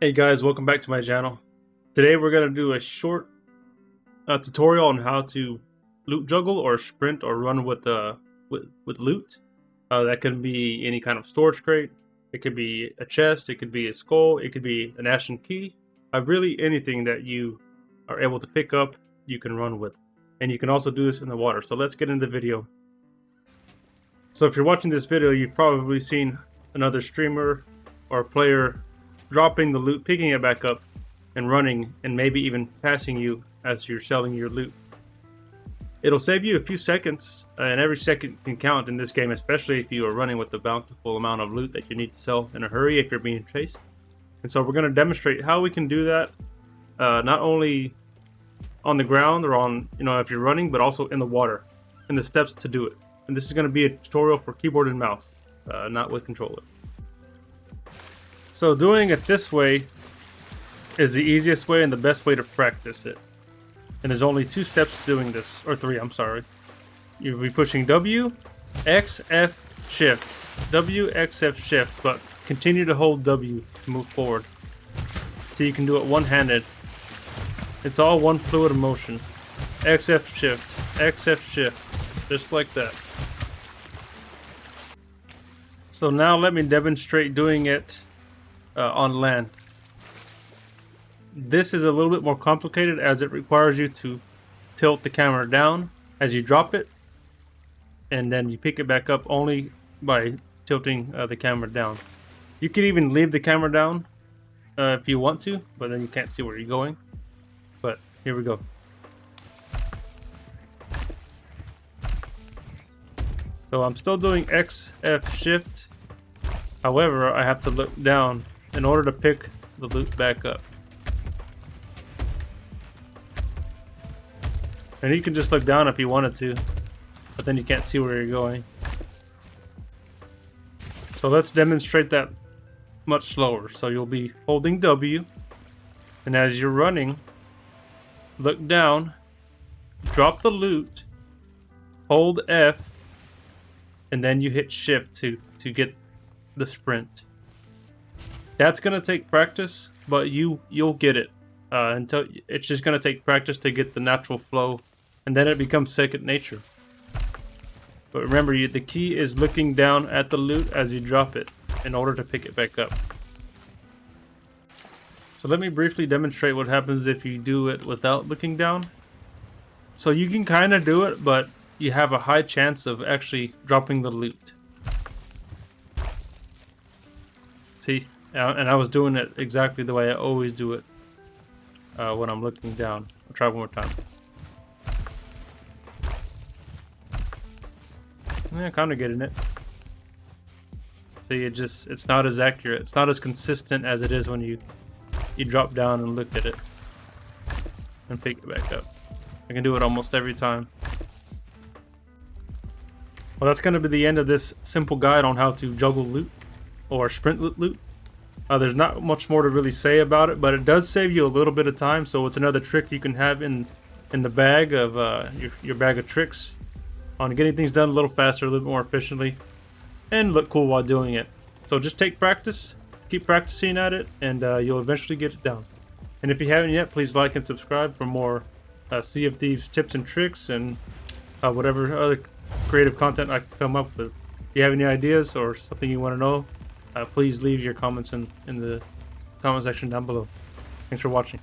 Hey guys, welcome back to my channel. Today we're going to do a short tutorial on how to loot juggle or sprint or run with loot. That can be any kind of storage crate. It could be a chest, it could be a skull, it could be an ashen key. Really anything that you are able to pick up, you can run with. And you can also do this in the water. So let's get into the video. So if you're watching this video, you've probably seen another streamer or player dropping the loot, picking it back up, and running, and maybe even passing you as you're selling your loot. It'll save you a few seconds, and every second can count in this game, especially if you are running with the bountiful amount of loot that you need to sell in a hurry if you're being chased. And so we're going to demonstrate how we can do that, not only on the ground or on, if you're running, but also in the water, and the steps to do it. And this is going to be a tutorial for keyboard and mouse, not with controller. So doing it this way is the easiest way and the best way to practice it. And there's only 2 steps doing this, or 3, I'm sorry. You'll be pushing W, X, F, Shift. W, X, F, Shift, but continue to hold W to move forward. So you can do it one-handed. It's all one fluid motion. X, F, Shift, X, F, Shift, just like that. So now let me demonstrate doing it on land. This is a little bit more complicated as it requires you to tilt the camera down as you drop it, and then you pick it back up only by tilting the camera down. You can even leave the camera down if you want to, but then you can't see where you're going. But here we go. So I'm still doing X, F, Shift. However, I have to look down in order to pick the loot back up. And you can just look down if you wanted to, but then you can't see where you're going. So let's demonstrate that much slower. So you'll be holding W, and as you're running, look down, drop the loot, hold F, and then you hit Shift to get the sprint. That's gonna take practice, but you'll get it. Until it's just gonna take practice to get the natural flow, and then it becomes second nature. But remember, the key is looking down at the loot as you drop it in order to pick it back up. So let me briefly demonstrate what happens if you do it without looking down. So you can kind of do it, but you have a high chance of actually dropping the loot. See? And I was doing it exactly the way I always do it when I'm looking down. I'll try one more time. Yeah, kind of getting it. See, it's not as accurate. It's not as consistent as it is when you drop down and look at it and pick it back up. I can do it almost every time. Well, that's going to be the end of this simple guide on how to juggle loot or sprint loot. There's not much more to really say about it, but it does save you a little bit of time, so it's another trick you can have in the bag of your bag of tricks on getting things done a little faster, a little more efficiently, and look cool while doing it. So just take practice, keep practicing at it, and you'll eventually get it down. And if you haven't yet, please like and subscribe for more Sea of Thieves tips and tricks and whatever other creative content I can come up with. If you have any ideas or something you want to know, please leave your comments in the comment section down below. Thanks for watching.